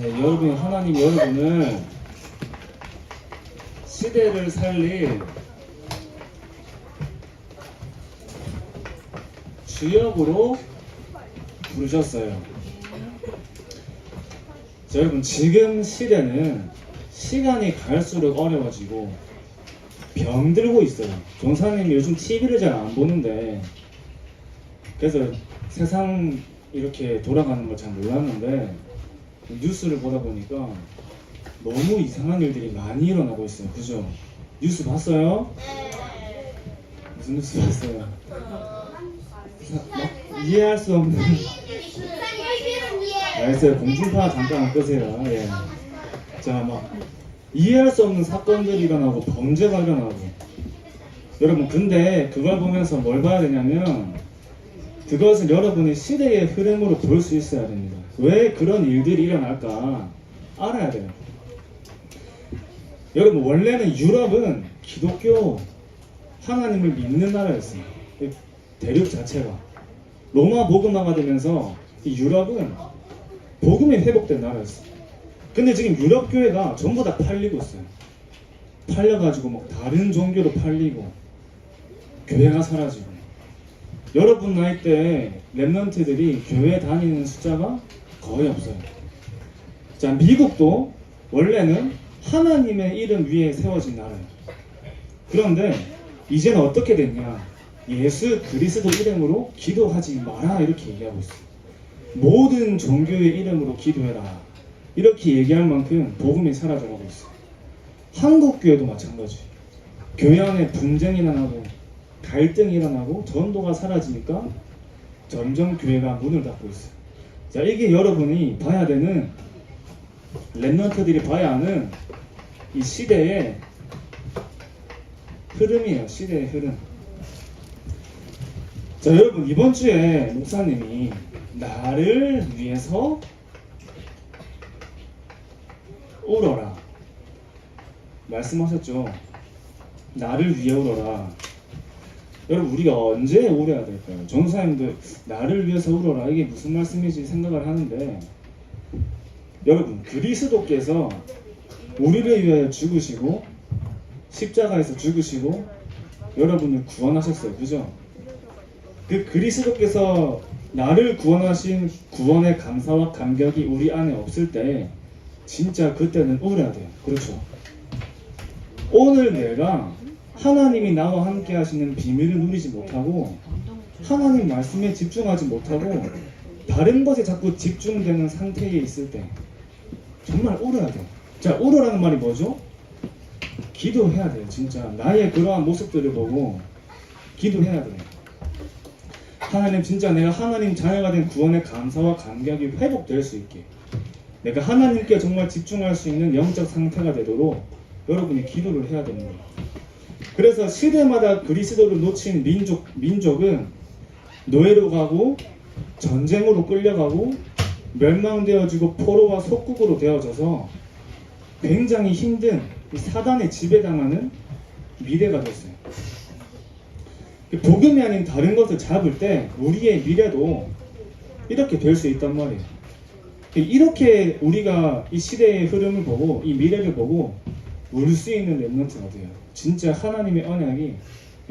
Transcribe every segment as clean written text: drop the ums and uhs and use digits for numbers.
네, 하나님 여러분을 시대를 살릴 주역으로 부르셨어요. 자, 여러분, 지금 시대는 시간이 갈수록 어려워지고 병들고 있어요. 종사님이 요즘 TV를 잘 안 보는데, 그래서 세상 이렇게 돌아가는 걸 잘 몰랐는데 뉴스를 보다 보니까 너무 이상한 일들이 많이 일어나고 있어요. 그죠? 뉴스 봤어요? 무슨 뉴스 봤어요? 이해할 수 없는 알겠어요. 공중파 잠깐 끄세요. 예. 자, 막 이해할 수 없는 사건들이 일어나고 범죄가 일어나고. 여러분, 근데 그걸 보면서 뭘 봐야 되냐면, 그것을 여러분이 시대의 흐름으로 볼 수 있어야 됩니다. 왜 그런 일들이 일어날까 알아야 돼요. 여러분, 원래는 유럽은 기독교 하나님을 믿는 나라였어요. 대륙 자체가 로마 복음화가 되면서 이 유럽은 복음이 회복된 나라였어요. 근데 지금 유럽 교회가 전부 다 팔리고 있어요. 팔려가지고 막 다른 종교로 팔리고 교회가 사라지고. 여러분 나이 때 랩런트들이 교회 다니는 숫자가 거의 없어요. 자, 미국도 원래는 하나님의 이름 위에 세워진 나라예요. 그런데 이제는 어떻게 됐냐? 예수 그리스도 이름으로 기도하지 마라 이렇게 얘기하고 있어요. 모든 종교의 이름으로 기도해라 이렇게 얘기할 만큼 복음이 사라져가고 있어요. 한국 교회도 마찬가지. 교회 안에 분쟁이 일어나고 갈등이 일어나고 전도가 사라지니까 점점 교회가 문을 닫고 있어요. 자, 이게 여러분이 봐야 되는, 랩런트들이 봐야 하는 이 시대의 흐름이에요. 시대의 흐름. 자, 여러분, 이번 주에 목사님이 나를 위해서 울어라 말씀하셨죠. 나를 위해 울어라. 여러분, 우리가 언제 울어야 될까요? 전도사님들 나를 위해서 울어라 이게 무슨 말씀인지 생각을 하는데, 여러분, 그리스도께서 우리를 위하여 죽으시고 십자가에서 죽으시고 여러분을 구원하셨어요. 그죠? 그 그리스도께서 나를 구원하신 구원의 감사와 감격이 우리 안에 없을 때 진짜 그때는 울어야 돼요. 그렇죠? 오늘 내가 하나님이 나와 함께 하시는 비밀을 누리지 못하고 하나님 말씀에 집중하지 못하고 다른 것에 자꾸 집중되는 상태에 있을 때 정말 울어야 돼요. 자, 울어라는 말이 뭐죠? 기도해야 돼요. 진짜 나의 그러한 모습들을 보고 기도해야 돼요. 하나님, 진짜 내가 하나님 자녀가 된 구원의 감사와 감격이 회복될 수 있게, 내가 하나님께 정말 집중할 수 있는 영적 상태가 되도록 여러분이 기도를 해야 됩니다. 그래서 시대마다 그리스도를 놓친 민족은 노예로 가고 전쟁으로 끌려가고 멸망되어지고 포로와 속국으로 되어져서 굉장히 힘든 사단의 지배당하는 미래가 됐어요. 복음이 아닌 다른 것을 잡을 때 우리의 미래도 이렇게 될 수 있단 말이에요. 이렇게 우리가 이 시대의 흐름을 보고 이 미래를 보고 울 수 있는 랩런트가 돼요. 진짜 하나님의 언약이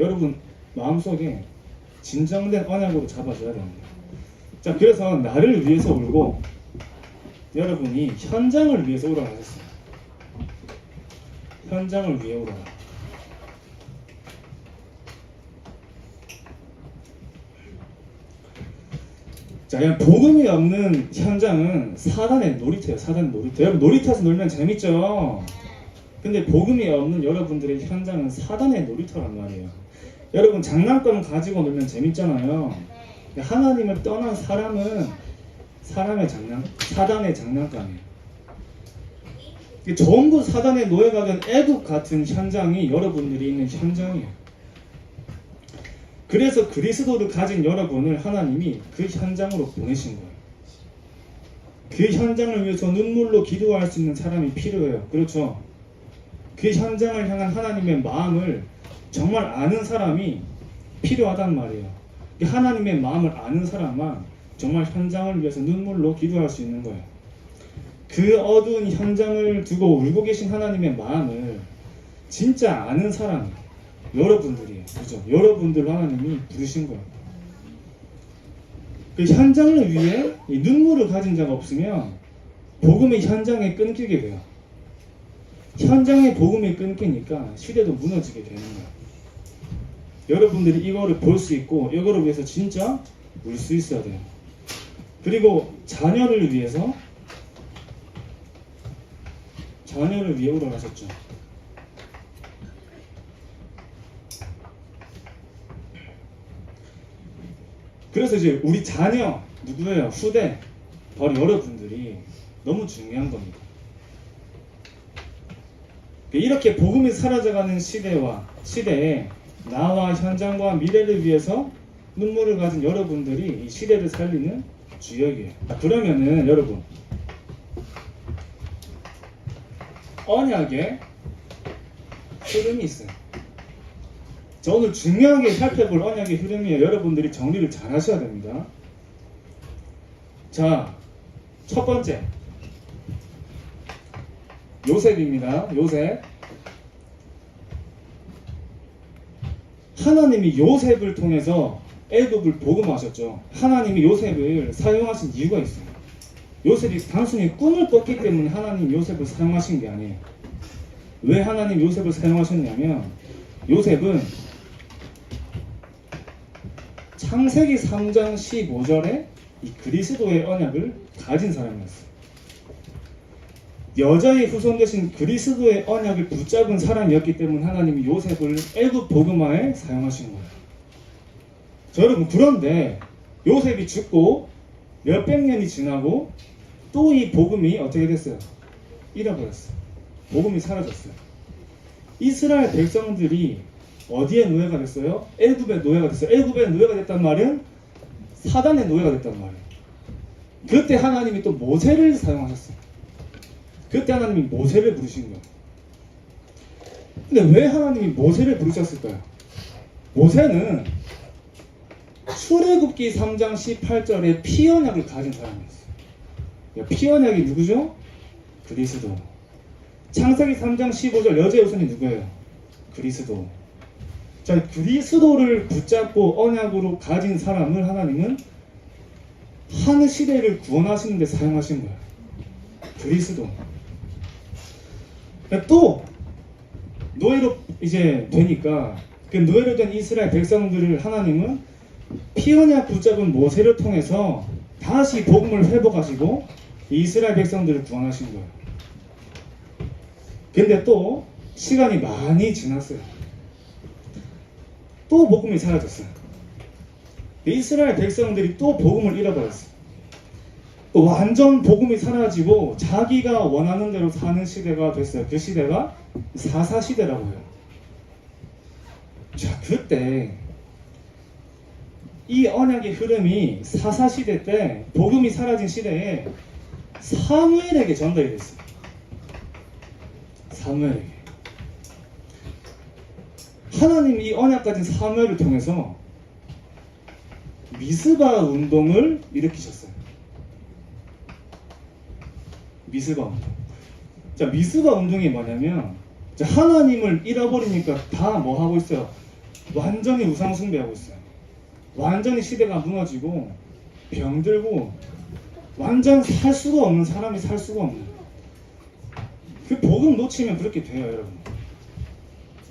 여러분 마음속에 진정된 언약으로 잡아줘야 됩니다. 자, 그래서 나를 위해서 울고 여러분이 현장을 위해서 울어라 하셨어요. 현장을 위해 울어라. 자, 그냥 복음이 없는 현장은 사단의 놀이터예요. 사단의 놀이터. 여러분, 놀이터에서 놀면 재밌죠? 근데 복음이 없는 여러분들의 현장은 사단의 놀이터란 말이에요. 여러분, 장난감 가지고 놀면 재밌잖아요. 하나님을 떠난 사람은 사단의 장난감이에요. 전부 사단의 노예가 된 애국 같은 현장이 여러분들이 있는 현장이에요. 그래서 그리스도를 가진 여러분을 하나님이 그 현장으로 보내신 거예요. 그 현장을 위해서 눈물로 기도할 수 있는 사람이 필요해요. 그렇죠? 그 현장을 향한 하나님의 마음을 정말 아는 사람이 필요하단 말이에요. 하나님의 마음을 아는 사람만 정말 현장을 위해서 눈물로 기도할 수 있는 거예요. 그 어두운 현장을 두고 울고 계신 하나님의 마음을 진짜 아는 사람이 여러분들이에요. 그죠? 여러분들 하나님이 부르신 거예요. 그 현장을 위해 이 눈물을 가진 자가 없으면 복음의 현장에 끊기게 돼요. 현장의 복음이 끊기니까 시대도 무너지게 되는 거예요. 여러분들이 이거를 볼 수 있고 이거를 위해서 진짜 울 수 있어야 돼요. 그리고 자녀를 위해 우러나셨죠. 그래서 이제 우리 자녀 누구예요? 후대 바로 여러분들이 너무 중요한 겁니다. 이렇게 복음이 사라져가는 시대에 나와 현장과 미래를 위해서 눈물을 가진 여러분들이 이 시대를 살리는 주역이에요. 그러면은 여러분 언약의 흐름이 있어요. 자, 오늘 중요하게 살펴볼 언약의 흐름이에요. 여러분들이 정리를 잘 하셔야 됩니다. 자, 첫 번째 요셉입니다. 요셉. 하나님이 요셉을 통해서 애굽을 복음하셨죠. 하나님이 요셉을 사용하신 이유가 있어요. 요셉이 단순히 꿈을 꿨기 때문에 하나님 요셉을 사용하신 게 아니에요. 왜 하나님 요셉을 사용하셨냐면 요셉은 창세기 3장 15절에 이 그리스도의 언약을 가진 사람이었어요. 여자의 후손 되신 그리스도의 언약을 붙잡은 사람이었기 때문에 하나님이 요셉을 애굽 복음화에 사용하신 거예요. 자, 여러분, 그런데 요셉이 죽고 몇백 년이 지나고 또 이 복음이 어떻게 됐어요? 잃어버렸어요. 복음이 사라졌어요. 이스라엘 백성들이 어디에 노예가 됐어요? 애굽의 노예가 됐어요. 애굽의 노예가 됐단 말은 사단의 노예가 됐단 말이에요. 그때 하나님이 또 모세를 사용하셨어요. 그때 하나님이 모세를 부르신 거예요. 근데 왜 하나님이 모세를 부르셨을까요? 모세는 출애굽기 3장 18절에 피언약을 가진 사람이었어요. 피언약이 누구죠? 그리스도. 창세기 3장 15절 여자의 후손이 누구예요? 그리스도. 자, 그리스도를 붙잡고 언약으로 가진 사람을 하나님은 한 시대를 구원하시는 데 사용하신 거예요. 그리스도. 또 노예로 이제 되니까 그 노예로 된 이스라엘 백성들을 하나님은 피언약 붙잡은 모세를 통해서 다시 복음을 회복하시고 이스라엘 백성들을 구원하신 거예요. 근데 또 시간이 많이 지났어요. 또 복음이 사라졌어요. 이스라엘 백성들이 또 복음을 잃어버렸어요. 또 완전 복음이 사라지고 자기가 원하는 대로 사는 시대가 됐어요. 그 시대가 사사시대라고 해요. 자, 그때 이 언약의 흐름이 사사시대 때 복음이 사라진 시대에 사무엘에게 전달이 됐어요. 사무엘에게. 하나님이 이 언약 가진 사무엘을 통해서 미스바 운동을 일으키셨어요. 미스바 운동. 자, 미스바 운동이 뭐냐면, 자, 하나님을 잃어버리니까 다 뭐 하고 있어요? 완전히 우상 숭배하고 있어요. 완전히 시대가 무너지고 병들고 완전 살 수가 없는 사람이 살 수가 없는. 그 복음 놓치면 그렇게 돼요, 여러분.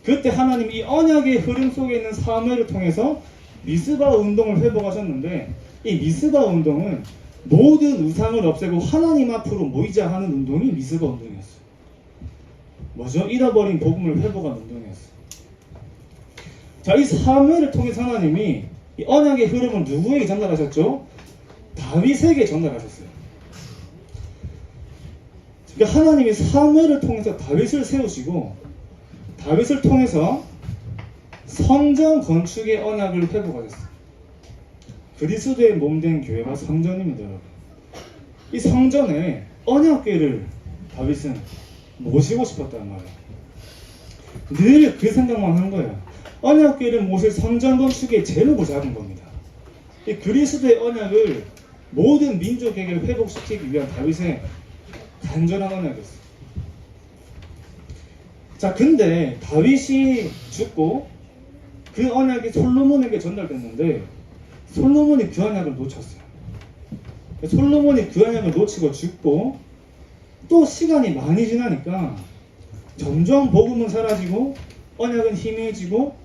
그때 하나님이 이 언약의 흐름 속에 있는 사무엘을 통해서 미스바 운동을 회복하셨는데, 이 미스바 운동은 모든 우상을 없애고 하나님 앞으로 모이자 하는 운동이 미스바 운동이었어요. 뭐죠? 잃어버린 복음을 회복한 운동이었어요. 자, 이 사무엘을 통해서 하나님이 이 언약의 흐름을 누구에게 전달하셨죠? 다윗에게 전달하셨어요. 그러니까 하나님이 사무엘을 통해서 다윗을 세우시고 다윗을 통해서 성전 건축의 언약을 회복하셨어요. 그리스도의 몸된 교회가 성전입니다, 여러분. 이 성전에 언약궤를 다윗은 모시고 싶었단 말이에요. 늘 그 생각만 한 거예요. 언약궤를 모실 성전 건축의 제목을 잡은 겁니다. 이 그리스도의 언약을 모든 민족에게 회복시키기 위한 다윗의 간절한 언약이었어요. 자, 근데 다윗이 죽고 그 언약이 솔로몬에게 전달됐는데 솔로몬이 그 언약을 놓쳤어요. 솔로몬이 그 언약을 놓치고 죽고 또 시간이 많이 지나니까 점점 복음은 사라지고 언약은 희미해지고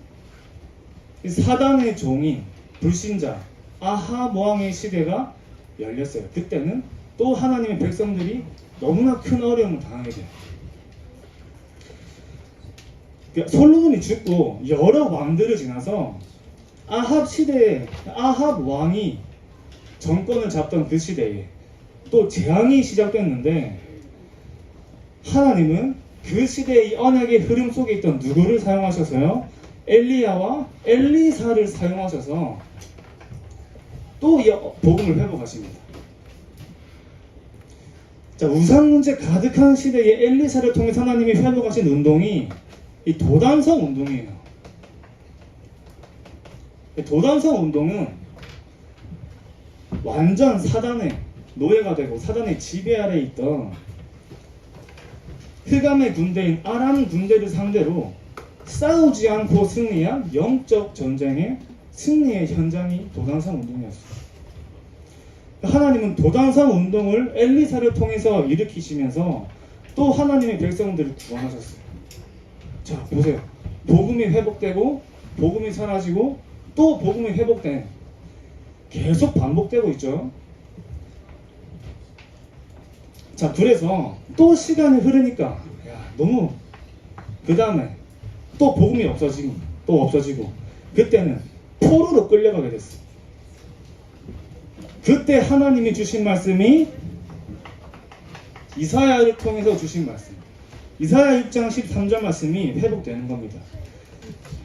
사단의 종인 불신자 아합 왕의 시대가 열렸어요. 그때는 또 하나님의 백성들이 너무나 큰 어려움을 당하게 돼요. 솔로몬이 죽고 여러 왕들을 지나서 아합 시대에 아합 왕이 정권을 잡던 그 시대에 또 재앙이 시작됐는데 하나님은 그 시대의 언약의 흐름 속에 있던 누구를 사용하셔서요? 엘리야와 엘리사를 사용하셔서 또 복음을 회복하십니다. 자, 우상 문제 가득한 시대에 엘리사를 통해 하나님이 회복하신 운동이 이 도단성 운동이에요. 도단성 운동은 완전 사단의 노예가 되고 사단의 지배 아래에 있던 흑암의 군대인 아람 군대를 상대로 싸우지 않고 승리한 영적 전쟁의 승리의 현장이 도단성 운동이었어요. 하나님은 도단성 운동을 엘리사를 통해서 일으키시면서 또 하나님의 백성들을 구원하셨어요. 자, 보세요. 복음이 회복되고 복음이 사라지고 또 복음이 회복된 계속 반복되고 있죠. 자, 그래서 또 시간이 흐르니까 너무 그 다음에 또 복음이 없어지고 또 없어지고 그때는 포로로 끌려가게 됐어요. 그때 하나님이 주신 말씀이 이사야를 통해서 주신 말씀, 이사야 6장 13절 말씀이 회복되는 겁니다.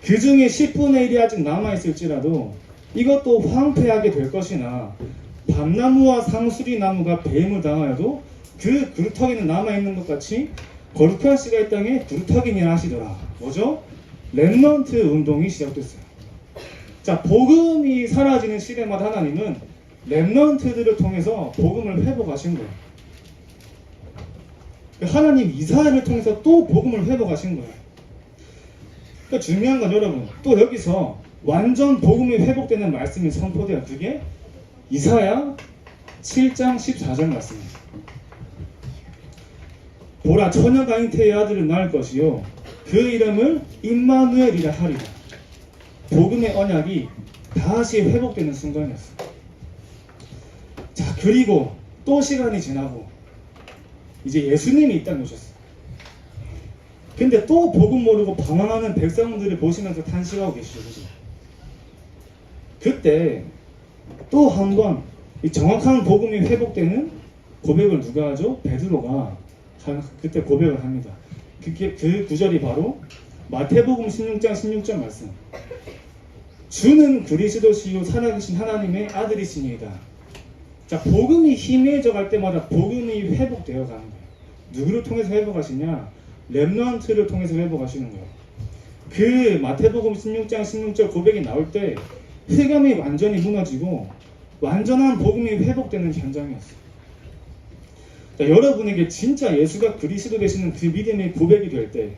그 중에 10분의 1이 아직 남아있을지라도 이것도 황폐하게 될 것이나 밤나무와 상수리 나무가 배임을 당하여도 그 그루터기는 남아있는 것 같이 거룩한 씨가 이 땅에 그루터기니라 하시더라. 뭐죠? 렘넌트 운동이 시작됐어요. 자, 복음이 사라지는 시대마다 하나님은 렘넌트들을 통해서 복음을 회복하신 거예요. 하나님 이사야를 통해서 또 복음을 회복하신 거예요. 그러니까 중요한 건 여러분, 또 여기서 완전 복음이 회복되는 말씀이 선포돼요. 그게 이사야 7장 14절 말씀입니다. 보라, 처녀가 잉태의 아들을 낳을 것이요 그 이름을 임마누엘이라 하리라. 복음의 언약이 다시 회복되는 순간이었어요. 자, 그리고 또 시간이 지나고 이제 예수님이 이 땅에 오셨어요. 근데 또 복음 모르고 방황하는 백성들을 보시면서 탄식하고 계시죠. 그죠? 그때 또 한 번 이 정확한 복음이 회복되는 고백을 누가 하죠? 베드로가 그때 고백을 합니다. 그 구절이 바로 마태복음 16장 16절 말씀. 주는 그리스도시요 살아계신 하나님의 아들이시니이다. 자, 복음이 희미해져 갈 때마다 복음이 회복되어 가는 거예요. 누구를 통해서 회복하시냐? 렘넌트를 통해서 회복하시는 거예요. 그 마태복음 16장 16절 고백이 나올 때 흑암이 완전히 무너지고 완전한 복음이 회복되는 현장이었어요. 자, 여러분에게 진짜 예수가 그리스도 되시는 그 믿음의 고백이 될 때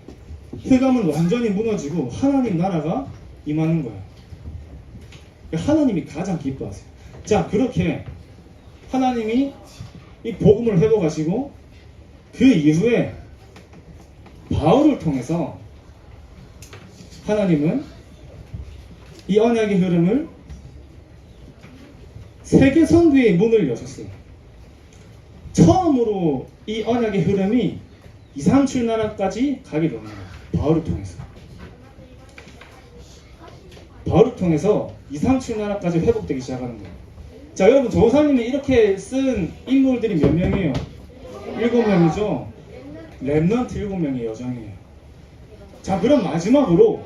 흑암은 완전히 무너지고 하나님 나라가 임하는 거예요. 하나님이 가장 기뻐하세요. 자, 그렇게 하나님이 이 복음을 회복하시고 그 이후에 바울을 통해서 하나님은 이 언약의 흐름을 세계 선교의 문을 여셨어요. 처음으로 이 언약의 흐름이 2, 3, 7 나라까지 가게 됩니다. 바울을 통해서. 바울을 통해서 2, 3, 7 나라까지 회복되기 시작하는 거예요. 자, 여러분, 조사님이 이렇게 쓴 인물들이 몇 명이에요? 7명이죠. 렘넌트 7명의 여정이에요. 자, 그럼 마지막으로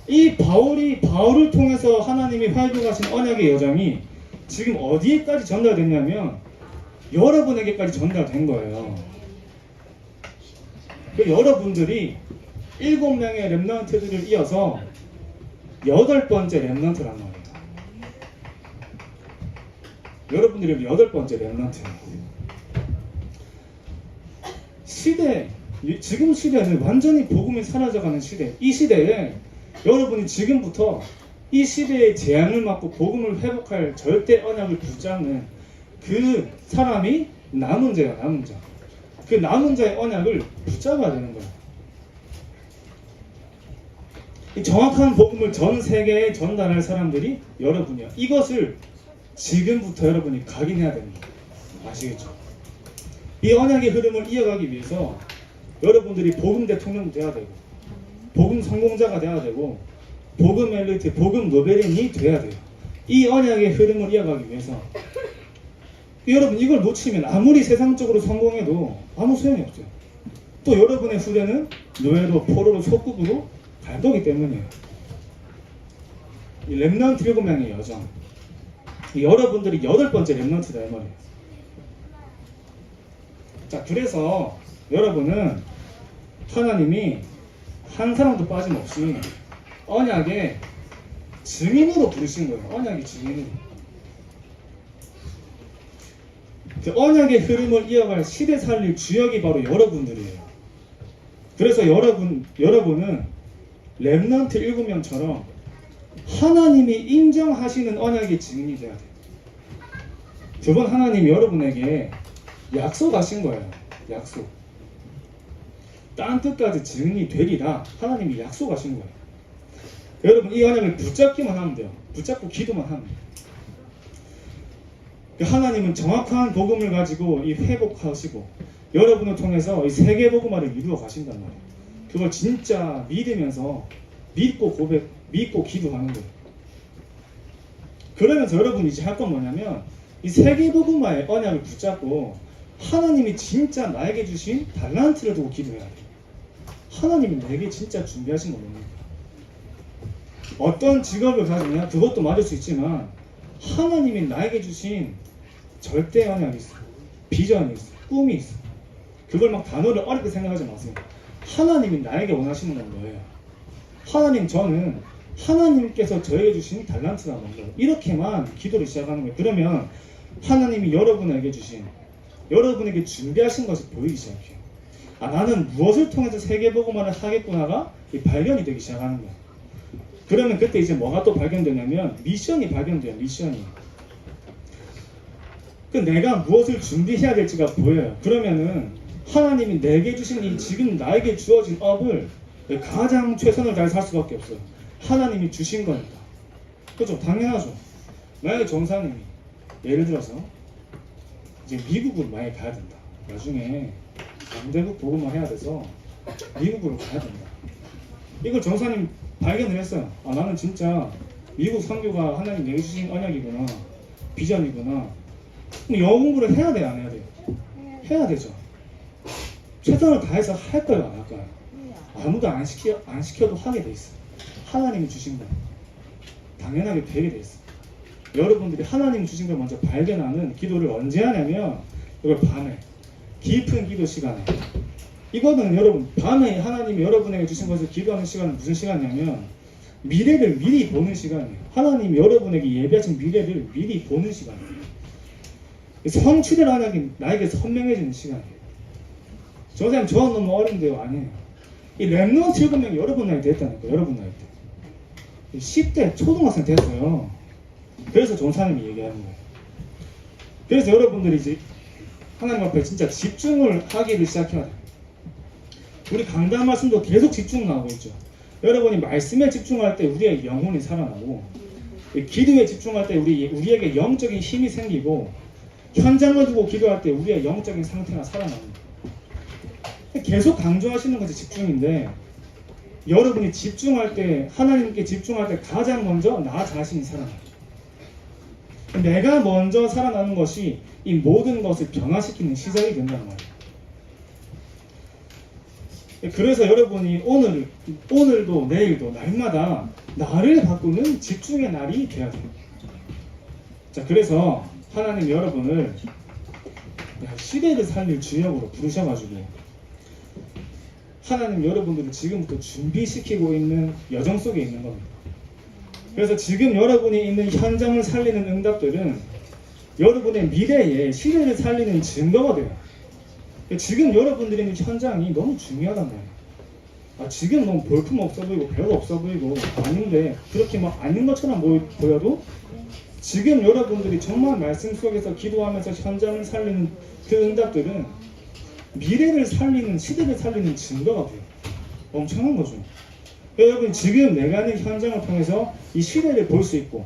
이 바울을 통해서 하나님이 회복하신 언약의 여정이 지금 어디에까지 전달됐냐면 여러분에게까지 전달된 거예요. 여러분들이 7명의 렘넌트들을 이어서 8번째 렘넌트란 말이에요. 여러분들이 8번째 렘넌트예요. 지금 시대는 완전히 복음이 사라져가는 시대. 이 시대에 여러분이 지금부터 이 시대의 재앙을 막고 복음을 회복할 절대 언약을 붙잡는 그 사람이 남은 자야, 남은 자. 그 남은 자의 언약을 붙잡아야 되는 거야. 이 정확한 복음을 전 세계에 전달할 사람들이 여러분이야. 이것을 지금부터 여러분이 각인해야 됩니다. 아시겠죠? 이 언약의 흐름을 이어가기 위해서 여러분들이 복음 대통령도 돼야 되고, 복음 성공자가 돼야 되고, 복음 엘리트, 복음 노벨인이 돼야 돼요. 이 언약의 흐름을 이어가기 위해서. 여러분, 이걸 놓치면 아무리 세상적으로 성공해도 아무 소용이 없어요. 또 여러분의 후대는 노예로, 포로로, 속국으로 갈 거기 때문이에요. 이 렘넌트 7명의 여정. 여러분들이 8번째 렘넌트다 이 말이에요. 자, 그래서 여러분은 하나님이 한 사람도 빠짐없이 언약의 증인으로 부르신 거예요. 언약의 증인으로. 그 언약의 흐름을 이어갈 시대 살릴 주역이 바로 여러분들이에요. 그래서 여러분은 렘넌트 7명처럼 하나님이 인정하시는 언약의 증인이 돼야 돼요. 그건 하나님이 여러분에게 약속하신 거예요. 약속. 땅 끝까지 증인이 되리라 하나님이 약속하신 거예요. 여러분, 이 언약을 붙잡기만 하면 돼요. 붙잡고 기도만 하면 돼요. 하나님은 정확한 복음을 가지고 이 회복하시고 여러분을 통해서 이 세계 복음화를 이루어 가신단 말이에요. 그걸 진짜 믿으면서 믿고 기도하는 거예요. 그러면서 여러분이 이제 할 건 뭐냐면 이 세계 복음화의 언약을 붙잡고 하나님이 진짜 나에게 주신 달란트를 두고 기도해야 돼요. 하나님이 내게 진짜 준비하신 건 뭡니까? 어떤 직업을 가지냐 그것도 맞을 수 있지만 하나님이 나에게 주신 절대 언약이 있어. 비전이 있어. 꿈이 있어. 그걸 막 단어를 어렵게 생각하지 마세요. 하나님이 나에게 원하시는 건 뭐예요? 저는 하나님께서 저에게 주신 달란트가 뭔가요? 이렇게만 기도를 시작하는 거예요. 그러면 하나님이 여러분에게 준비하신 것이 보이기 시작해요. 나는 무엇을 통해서 세계복음화를 하겠구나가 발견이 되기 시작하는 거예요. 그러면 그때 이제 뭐가 또 발견되냐면 미션이 발견돼요. 미션이. 내가 무엇을 준비해야 될지가 보여요. 그러면은 하나님이 내게 주신 이 지금 나에게 주어진 업을 가장 최선을 다해서 할 수밖에 없어요. 하나님이 주신 거니까. 그렇죠? 당연하죠. 만약에 전사님이 예를 들어서 이제 미국으로 만약에 가야 된다. 나중에 강대국 복음을 해야 돼서 미국으로 가야 된다. 이걸 전사님 발견을 했어요. 나는 진짜 미국 선교가 하나님 내게 주신 언약이구나. 비전이구나. 그럼 영어 공부를 해야 돼요? 안 해야 돼요? 해야 되죠. 최선을 다해서 할 거예요? 안 할 거예요? 아무도 안 시켜도 하게 돼 있어. 하나님이 주신 거 당연하게 되게 돼 있어. 여러분들이 하나님이 주신 걸 먼저 발견하는 기도를 언제 하냐면 이걸 밤에 깊은 기도 시간에. 이거는 여러분 밤에 하나님이 여러분에게 주신 것을 기도하는 시간은 무슨 시간이냐면 미래를 미리 보는 시간이에요. 하나님이 여러분에게 예비하신 미래를 미리 보는 시간이에요. 성취될 언약이 나에게 선명해지는 시간이에요. 저는 너무 어린데요? 아니에요. 이 렘넌트 7명이 여러분 나이 때 했다니까. 여러분 나이 때 10대 초등학생 됐어요. 그래서 전사님이 얘기하는 거예요. 그래서 여러분들이 이제 하나님 앞에 진짜 집중을 하기를 시작해야 돼요. 우리 강단 말씀도 계속 집중 나오고 있죠. 여러분이 말씀에 집중할 때 우리의 영혼이 살아나고 기도에 집중할 때 우리에게 영적인 힘이 생기고 현장을 두고 기도할 때 우리의 영적인 상태가 살아납니다. 계속 강조하시는 것이 집중인데 여러분이 집중할 때 하나님께 집중할 때 가장 먼저 나 자신이 살아나요. 내가 먼저 살아나는 것이 이 모든 것을 변화시키는 시작이 된단 말이에요. 그래서 여러분이 오늘도 내일도 날마다 나를 바꾸는 집중의 날이 돼야 돼요. 자, 그래서 하나님 여러분을 시대를 살릴 주역으로 부르셔가지고 하나님 여러분들을 지금부터 준비시키고 있는 여정 속에 있는 겁니다. 그래서 지금 여러분이 있는 현장을 살리는 응답들은 여러분의 미래에 시대를 살리는 증거가 돼요. 지금 여러분들이 있는 현장이 너무 중요하단 말이에요. 지금 너무 볼품 없어 보이고 별거 없어 보이고 아닌데 그렇게 막 아닌 것처럼 보여도 지금 여러분들이 정말 말씀 속에서 기도하면서 현장을 살리는 그 응답들은 미래를 살리는, 시대를 살리는 증거가 돼요. 엄청난 거죠. 여러분 지금 내가 있는 현장을 통해서 이 시대를 볼 수 있고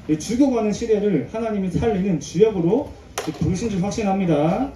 이 죽어가는 시대를 하나님이 살리는 주역으로 부르신 줄 확신합니다.